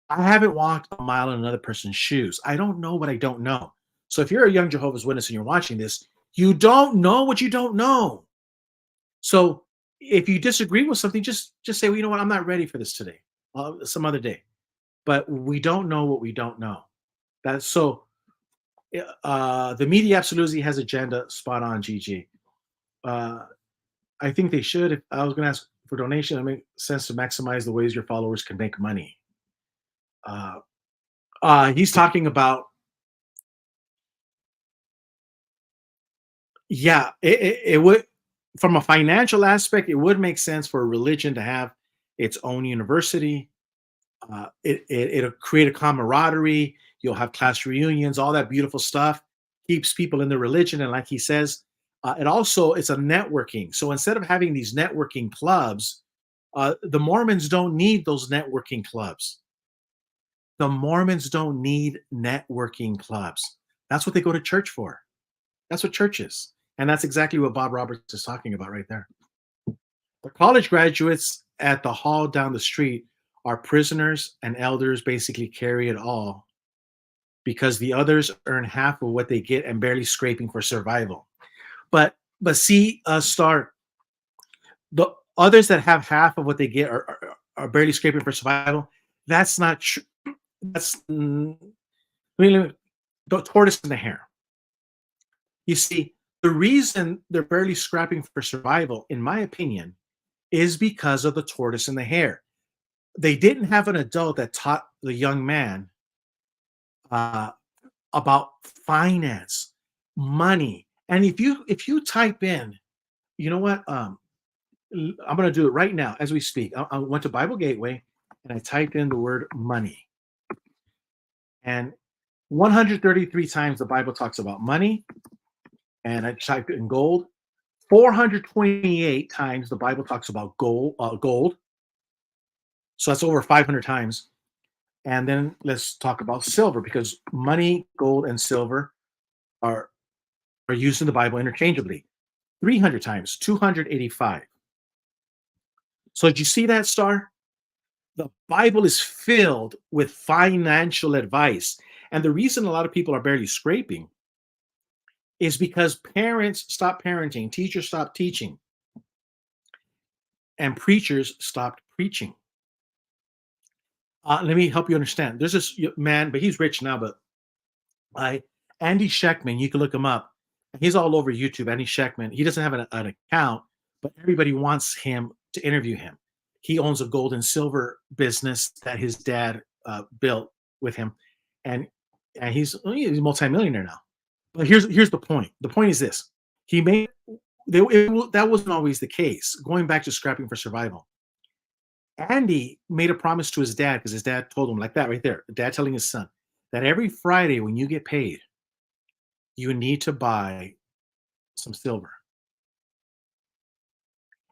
I haven't walked a mile in another person's shoes. I don't know what I don't know. So if you're a young Jehovah's Witness and you're watching this, you don't know what you don't know. So if you disagree with something, just say, well, you know what, I'm not ready for this today. Some other day. But we don't know what we don't know. That's so. The media absolutely has agenda. Spot on, GG. Uh, I think they should. If I was going to ask for donation, it makes sense to maximize the ways your followers can make money. He's talking about, yeah, it would, from a financial aspect, it would make sense for a religion to have its own university. It'll create a camaraderie. You'll have class reunions, all that beautiful stuff keeps people in the religion. And like he says, it's a networking. So instead of having these networking clubs, the Mormons don't need those networking clubs. The Mormons don't need networking clubs. That's what they go to church for. That's what church is. And that's exactly what Bob Roberts is talking about right there. The college graduates at the hall down the street are prisoners, and elders basically carry it all because the others earn half of what they get and barely scraping for survival. But see, Star, the others that have half of what they get are barely scraping for survival. That's not true. That's the tortoise and the hare. You see, the reason they're barely scrapping for survival, in my opinion, is because of the tortoise and the hare. They didn't have an adult that taught the young man about finance, money. And if you type in, you know what? I'm going to do it right now as we speak. I went to Bible Gateway and I typed in the word money. And 133 times the Bible talks about money. And I typed in gold. 428 times the Bible talks about gold. So that's over 500 times. And then let's talk about silver, because money, gold, and silver are used in the Bible interchangeably. 300 times, 285. So did you see that, Star? The Bible is filled with financial advice. And the reason a lot of people are barely scraping is because parents stopped parenting, teachers stopped teaching, and preachers stopped preaching. Let me help you understand. There's this man, but he's rich now, but Andy Sheckman, you can look him up. He's all over YouTube, Andy Sheckman. He doesn't have an account, but everybody wants him to interview him. He owns a gold and silver business that his dad built with him. And he's a multimillionaire now. But here's the point. The point is this. That wasn't always the case. Going back to scrapping for survival. Andy made a promise to his dad, because his dad told him, like that right there, dad telling his son, that every Friday when you get paid, you need to buy some silver.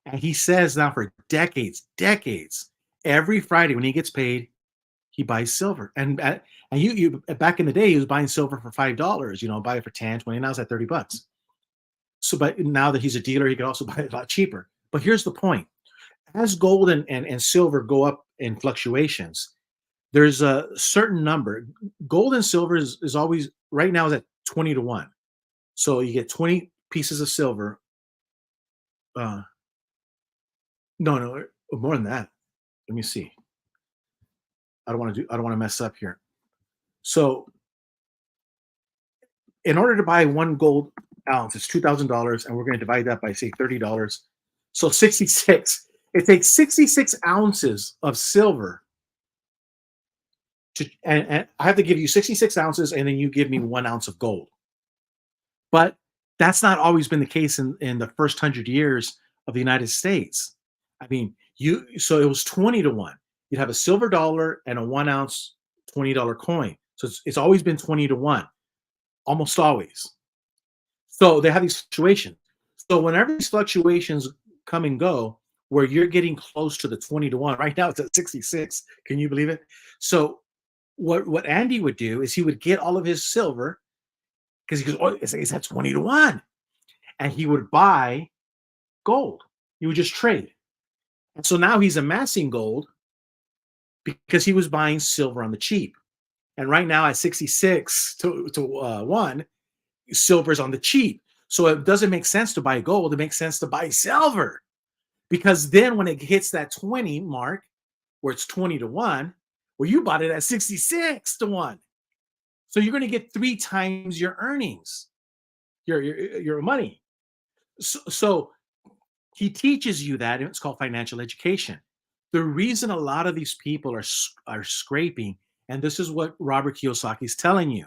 And he says now for decades, every Friday when he gets paid, he buys silver. And you back in the day, he was buying silver for $5, buy it for 10, 20, now it's at $30. So, but now that he's a dealer, he could also buy it a lot cheaper. But here's the point. As gold and silver go up in fluctuations, there's a certain number. Gold and silver is always, right now, is at 20 to 1. So you get 20 pieces of silver. No, more than that. Let me see. I don't want to mess up here. So in order to buy one gold ounce, it's $2,000, and we're going to divide that by, say, $30. So 66. It takes 66 ounces of silver and I have to give you 66 ounces, and then you give me 1 ounce of gold. But that's not always been the case in the first 100 years of the United States. I mean, so it was 20 to 1. You'd have a silver dollar and a 1 ounce $20 coin. So it's always been 20 to 1, almost always. So they have these fluctuations. So whenever these fluctuations come and go, where you're getting close to the 20 to 1, right now it's at 66. Can you believe it? So what Andy would do is he would get all of his silver, because he goes, oh, it's at 20 to 1. And he would buy gold. He would just trade. And so now he's amassing gold because he was buying silver on the cheap. And right now at 66 to 1, silver's on the cheap. So it doesn't make sense to buy gold. It makes sense to buy silver, because then when it hits that 20 mark, where it's 20 to 1, well, you bought it at 66 to 1. So you're going to get 3 times your earnings, your money. So he teaches you that, and it's called financial education. The reason a lot of these people are scraping, and this is what Robert Kiyosaki is telling you,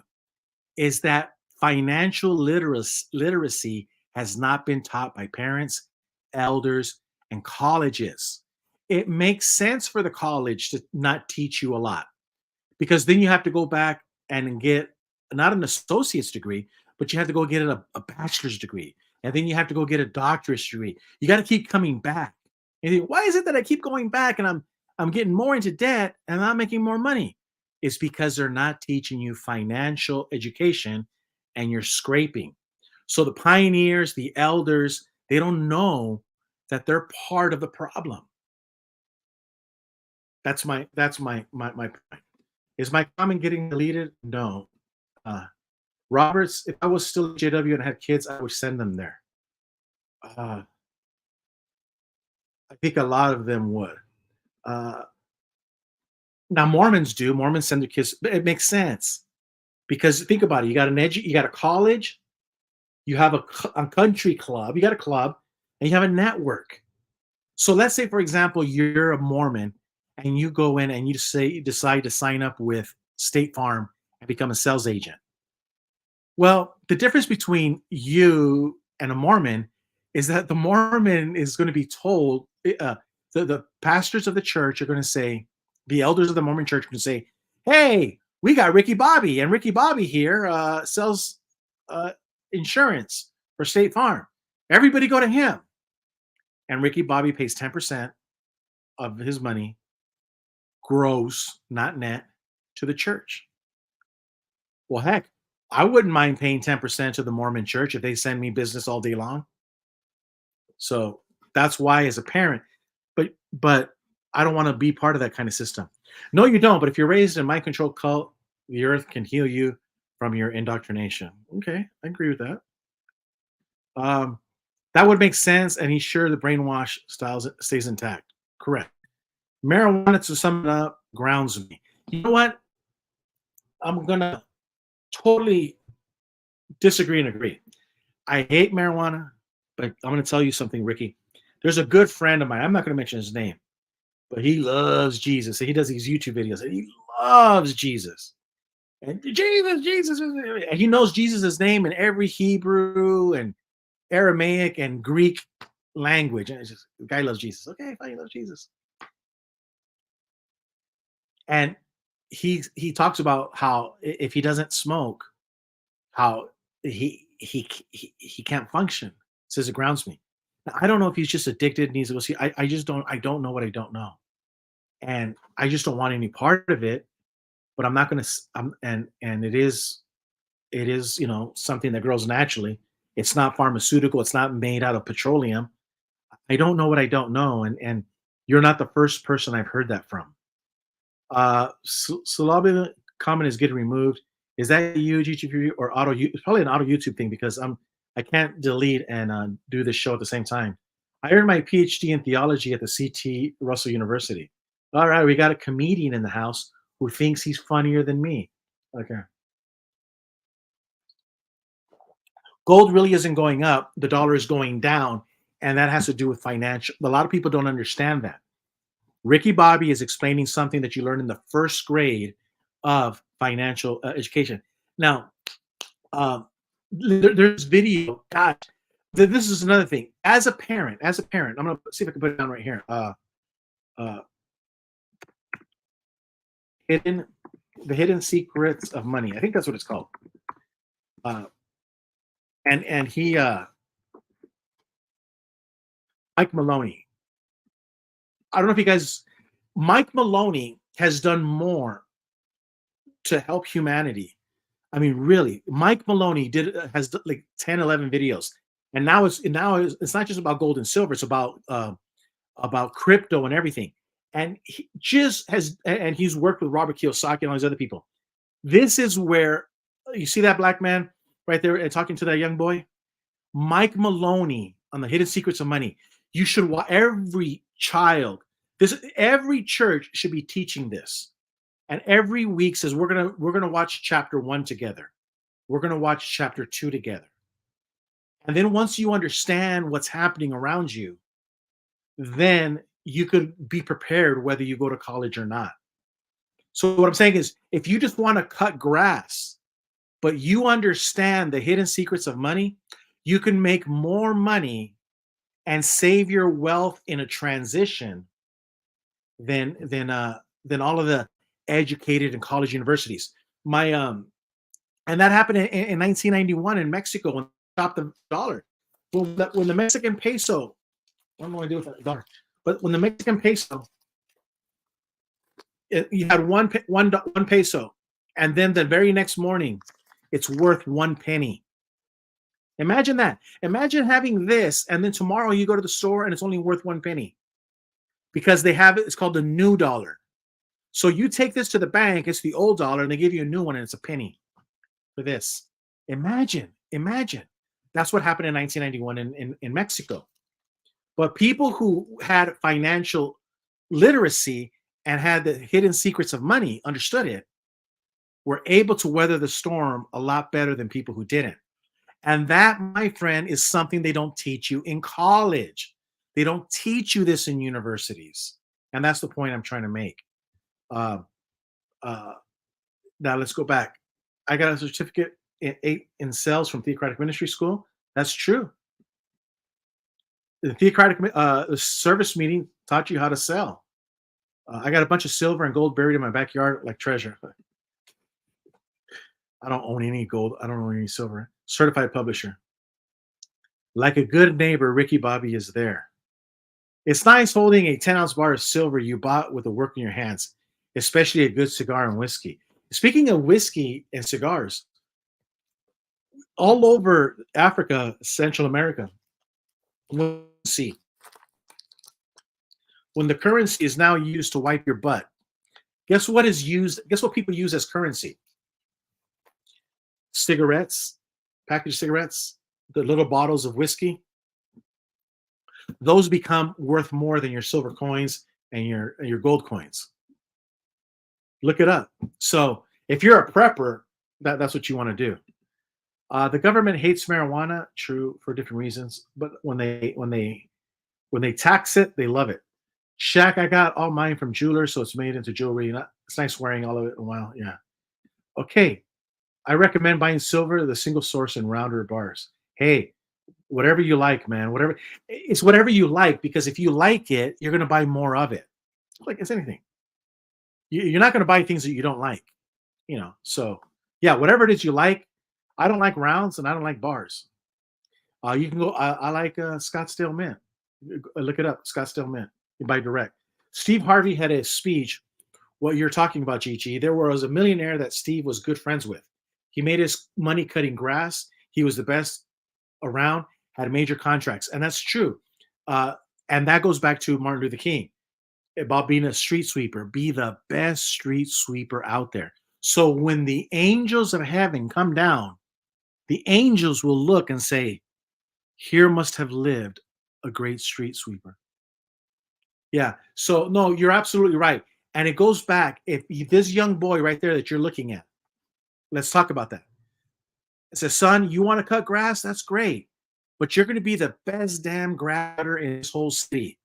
is that financial literacy has not been taught by parents, elders, and colleges. It makes sense for the college to not teach you a lot, because then you have to go back and get not an associate's degree, but you have to go get a bachelor's degree. And then you have to go get a doctorate degree. You got to keep coming back. And you think, why is it that I keep going back and I'm getting more into debt and I'm making more money? It's because they're not teaching you financial education and you're scraping. So the pioneers, the elders, they don't know that they're part of the problem. That's my point. Is my comment getting deleted? No. Roberts, if I was still at JW and had kids, I would send them there. I think a lot of them would. Now Mormons do. Mormons send their kids. But it makes sense, because think about it. You got you got a college, you have a country club, you got a club, and you have a network. So let's say, for example, you're a Mormon and you go in and you decide to sign up with State Farm and become a sales agent. Well, the difference between you and a Mormon is that the Mormon is going to be told, the pastors of the church are going to say, the elders of the Mormon church are going to say, hey, we got Ricky Bobby, and Ricky Bobby here sells insurance for State Farm. Everybody go to him. And Ricky Bobby pays 10% of his money, gross, not net, to the church. Well, heck, I wouldn't mind paying 10% to the Mormon church if they send me business all day long. So that's why, as a parent, but I don't want to be part of that kind of system. No, you don't. But if you're raised in a mind control cult, the earth can heal you from your indoctrination. Okay, I agree with that. That would make sense. And he's sure the brainwash style stays intact. Correct. Marijuana, to sum it up, grounds me. You know what? I'm going to totally disagree and agree. I hate marijuana, but I'm going to tell you something, Ricky. There's a good friend of mine. I'm not going to mention his name, but he loves Jesus. He does these YouTube videos, and he loves Jesus. And Jesus. And he knows Jesus' name in every Hebrew and Aramaic and Greek language. And it's just, the guy loves Jesus. Okay, fine, he loves Jesus. And he talks about how if he doesn't smoke, how he can't function. Says it grounds me. Now, I don't know if he's just addicted, needs to go see. I don't know what I don't know, and I just don't want any part of it. But I'm not going to. And it is something that grows naturally. It's not pharmaceutical. It's not made out of petroleum. I don't know what I don't know, and you're not the first person I've heard that from. Salabi comment is getting removed. Is that you, GGP, or auto? It's probably an auto YouTube thing, because I can't delete and do this show at the same time. I earned my PhD in theology at the CT Russell University. All right, we got a comedian in the house who thinks he's funnier than me. Okay. Gold really isn't going up. The dollar is going down, and that has to do with financial. A lot of people don't understand that. Ricky Bobby is explaining something that you learn in the first grade of financial education. Now, there's video. God, this is another thing. As a parent, I'm going to see if I can put it down right here. The hidden secrets of money. I think that's what it's called. And he, Mike Maloney. I don't know if you guys, Mike Maloney has done more to help humanity. I mean, really, Mike Maloney has like 10, 11 videos. And now it's not just about gold and silver. It's about about crypto and everything. And he just has, and he's worked with Robert Kiyosaki and all these other people. This is where you see that black man right there talking to that young boy, Mike Maloney on the Hidden Secrets of Money. You should watch every child. Every church should be teaching this, and every week says we're gonna watch chapter 1 together. We're gonna watch chapter 2 together, and then once you understand what's happening around you, then you could be prepared whether you go to college or not. So what I'm saying is, if you just want to cut grass, but you understand the hidden secrets of money, you can make more money and save your wealth in a transition than all of the educated and college universities. My and that happened in 1991 in Mexico when they stopped the dollar. When the Mexican peso, what am I going to do with that dollar? But when the Mexican peso, you had one peso, and then the very next morning, it's worth 1 penny. Imagine that. Imagine having this, and then tomorrow you go to the store and it's only worth 1 penny because they have it. It's called the new dollar. So you take this to the bank, it's the old dollar, and they give you a new one, and it's a penny for this. Imagine. That's what happened in 1991 in Mexico. But people who had financial literacy and had the hidden secrets of money, understood it, were able to weather the storm a lot better than people who didn't. And that, my friend, is something they don't teach you in college. They don't teach you this in universities. And that's the point I'm trying to make. Now let's go back. I got a certificate in sales from Theocratic Ministry School. That's true. The Theocratic service meeting taught you how to sell. I got a bunch of silver and gold buried in my backyard like treasure. I don't own any gold. I don't own any silver. Certified publisher. Like a good neighbor, Ricky Bobby is there. It's nice holding a 10-ounce bar of silver you bought with the work in your hands, especially a good cigar and whiskey. Speaking of whiskey and cigars, all over Africa, Central America, when the currency is now used to wipe your butt, guess what is used? Guess what people use as currency? Cigarettes, packaged cigarettes, the little bottles of whiskey. Those become worth more than your silver coins and your gold coins. Look it up. So if you're a prepper, that's what you want to do. The government hates marijuana, true, for different reasons, but when they tax it, they love it. Shaq, I got all mine from jewelers, so it's made into jewelry. It's nice wearing all of it in a while. Yeah. Okay. I recommend buying silver, the single source and rounder bars. Hey, whatever you like, man. It's whatever you like, because if you like it, you're going to buy more of it. Like it's anything. You're not going to buy things that you don't like, So yeah, whatever it is you like. I don't like rounds and I don't like bars. You can go. I like Scottsdale Mint. Look it up, Scottsdale Mint. You buy direct. Steve Harvey had a speech. What you're talking about, Gigi? There was a millionaire that Steve was good friends with. He made his money cutting grass. He was the best around. Had major contracts, and that's true. And that goes back to Martin Luther King about being a street sweeper. Be the best street sweeper out there. So when the angels of heaven come down, the angels will look and say, here must have lived a great street sweeper. Yeah. So no, you're absolutely right. And it goes back. If this young boy right there that you're looking at, let's talk about that. It says, son, you want to cut grass? That's great. But you're going to be the best damn grasser in this whole city.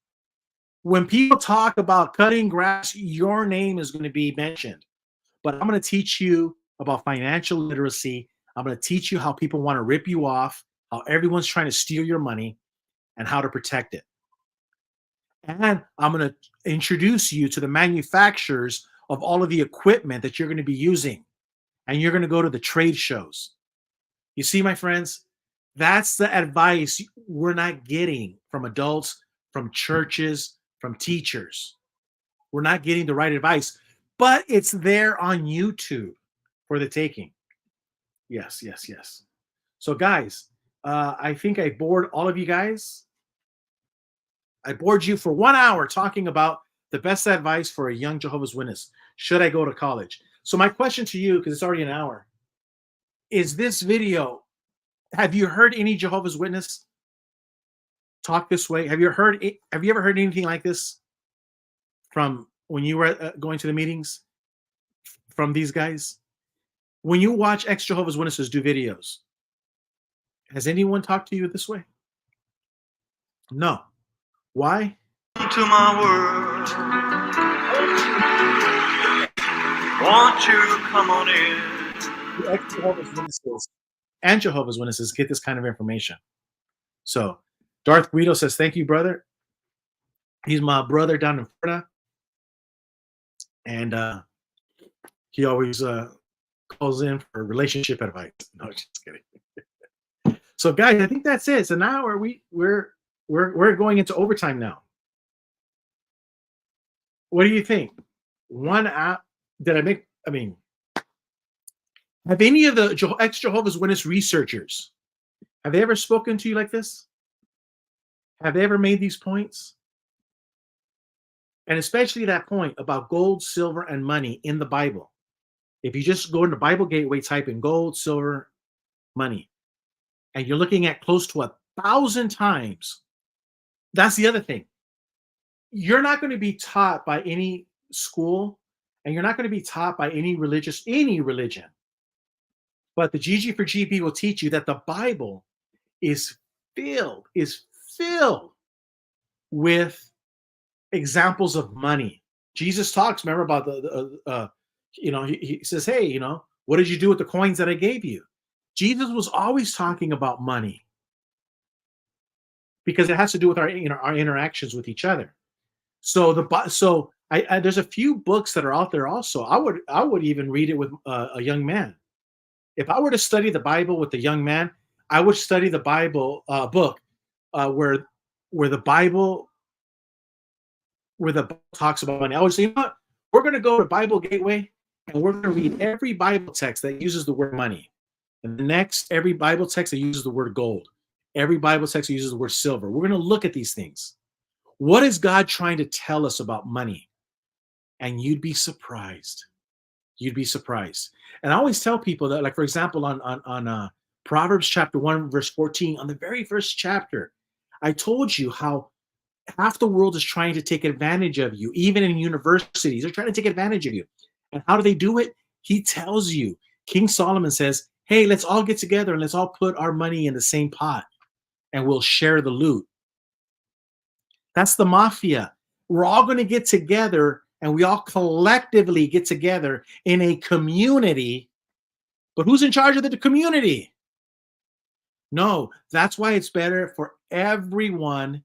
When people talk about cutting grass, your name is going to be mentioned. But I'm going to teach you about financial literacy. I'm going to teach you how people want to rip you off, how everyone's trying to steal your money, and how to protect it. And I'm going to introduce you to the manufacturers of all of the equipment that you're going to be using. And you're going to go to the trade shows. You see, my friends, that's the advice we're not getting from adults, from churches, from teachers. We're not getting the right advice, but it's there on YouTube for the taking. Yes. So guys, I think I bored all of you guys. I bored you for 1 hour talking about the best advice for a young Jehovah's Witness. Should I go to college? So my question to you, because it's already an hour, is this video, have you heard any Jehovah's Witness talk this way? Have you ever heard anything like this from when you were going to the meetings from these guys? When you watch ex-Jehovah's Witnesses do videos, has anyone talked to you this way? No. Why? To my world, won't you come on in? The ex-Jehovah's Witnesses and Jehovah's Witnesses get this kind of information. So Darth Guido says, thank you, brother. He's my brother down in Florida. And he always calls in for relationship advice. No, just kidding. So guys, I think that's it. So now we're going into overtime now. What do you think? One app, did I make, I mean, have any of the ex-Jehovah's Witness researchers, have they ever spoken to you like this? Have they ever made these points? And especially that point about gold, silver, and money in the Bible. If you just go into Bible Gateway, type in gold, silver, money, and you're looking at close to 1,000 times. That's the other thing. You're not going to be taught by any school, and you're not going to be taught by any religion. But the GG for GB will teach you that the Bible is filled with examples of money. Jesus talks, remember, about he says, hey, what did you do with the coins that I gave you? Jesus was always talking about money because it has to do with our interactions with each other. So there's a few books that are out there also. I would even read it with a young man. If I were to study the Bible with a young man, I would study the Bible book where the Bible talks about money. I would say, you know what? We're going to go to Bible Gateway and we're going to read every Bible text that uses the word money. And the next, every Bible text that uses the word gold. Every Bible text that uses the word silver. We're going to look at these things. What is God trying to tell us about money? And you'd be surprised. You'd be surprised. And I always tell people that, like, for example, on Proverbs chapter 1, verse 14, on the very first chapter, I told you how half the world is trying to take advantage of you. Even in universities, they're trying to take advantage of you. And how do they do it? He tells you. King Solomon says, hey, let's all get together and let's all put our money in the same pot and we'll share the loot. That's the mafia. We're all going to get together and we all collectively get together in a community. But who's in charge of the community? No, that's why it's better for everyone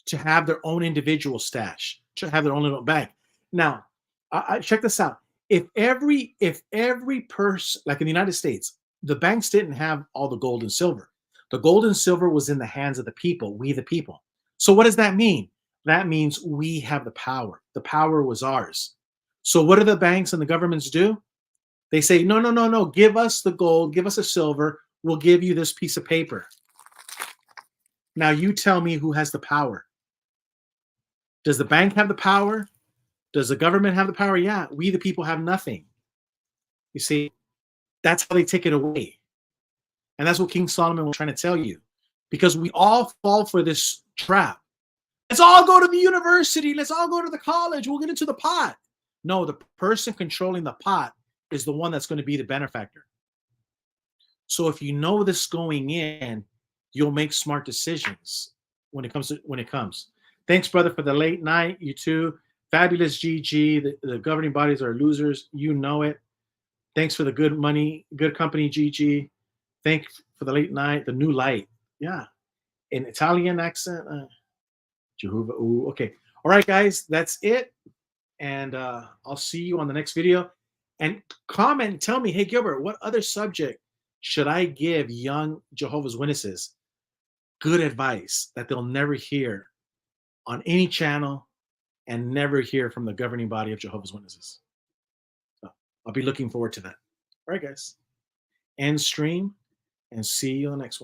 to have their own individual stash, to have their own little bank. Now, check this out. If every person, like in the United States, the banks didn't have all the gold and silver. The gold and silver was in the hands of the people, we the people. So what does that mean? That means we have the power. The power was ours. So what do the banks and the governments do? They say, no, no, no, no, give us the gold, give us the silver, we'll give you this piece of paper. Now you tell me who has the power. Does the bank have the power? Does the government have the power? Yeah, we the people have nothing. You see, that's how they take it away. And that's what King Solomon was trying to tell you. Because we all fall for this trap. Let's all go to the university. Let's all go to the college. We'll get into the pot. No, the person controlling the pot is the one that's going to be the benefactor. So if you know this going in, you'll make smart decisions when it comes. Thanks, brother, for the late night. You too. Fabulous GG. The governing bodies are losers. You know it. Thanks for the good money, good company, GG. Thanks for the late night. The new light. Yeah. In Italian accent. Jehovah. Ooh, okay. All right, guys. That's it. And I'll see you on the next video. And comment and tell me, hey, Gilbert, what other subject should I give young Jehovah's Witnesses good advice that they'll never hear on any channel and never hear from the governing body of Jehovah's Witnesses? So I'll be looking forward to that. All right, guys. End stream and see you on the next one.